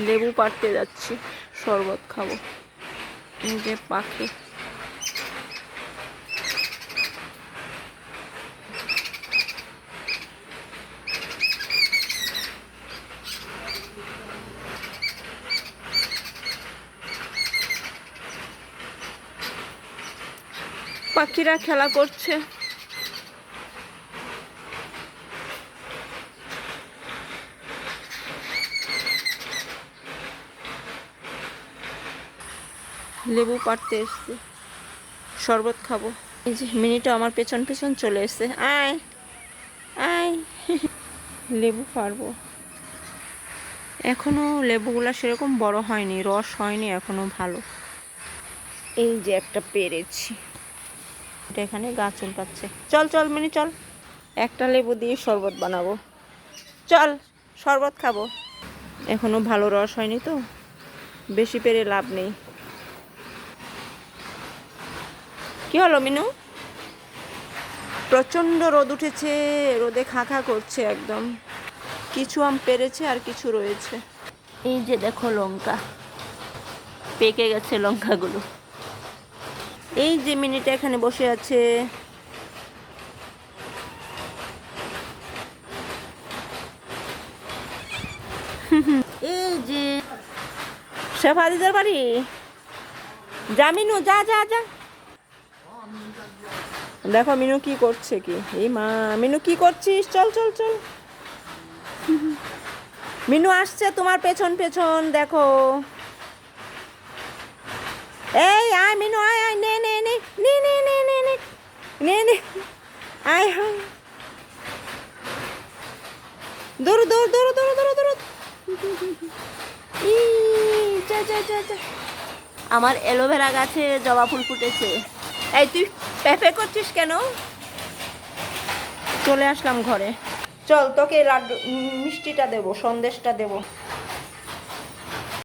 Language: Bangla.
লেবু পাড়তে যাচ্ছি, শরবত খাবো। এই যে পাখি, পাখিরা খেলা করছে। লেবু পাড়তে এসছি, শরবত খাবো। এই যে মিনিটা আমার পেছন পেছন চলে এসছে, আয় আয়। লেবু পারবো, এখনো লেবুগুলা সেরকম বড় হয়নি, রস হয়নি এখনো ভালো। এই যে একটা পেরেছি, এটা এখানে গাছ চুলকাচ্ছে। চল চল মিনি চল, একটা লেবু দিয়ে শরবত বানাবো, চল শরবত খাবো। এখনো ভালো রস হয়নি তো, বেশি পেরে লাভ নেই। কি হলো মিনু? প্রচন্ড রোদ উঠেছে, রোদে খা খা করছে একদম। কিছু আম পেরেছে আর কিছু রয়েছে। এই যে দেখো লঙ্কা, পেকে গেছে লঙ্কাগুলো। এই যে মিনিটা এখানে বসে আছে। এই যে শেফারিদের বাড়ি, যা মিনু যা যা যা। দেখো মিনু কি করছে, কি এই মা, মিনু কি করছিস? চল চল চল, মিনু আসছে তোমার পেছন পেছন, দেখো। এই আয় মিনু, আয় আয়, নে নে নে নে নে নে নে নে নে নে, আয় হায়, দৌড় দৌড় দৌড় দৌড় দৌড় দৌড়। ই যা যা যা যা। আমার অ্যালোভেরা গাছে জবা ফুল ফুটেছে। এই তুই পেঁপে করছিস কেন? চলে আসলাম ঘরে। চল তোকে লাড্ডু মিষ্টিটা দেবো, সন্দেশটা দেবো।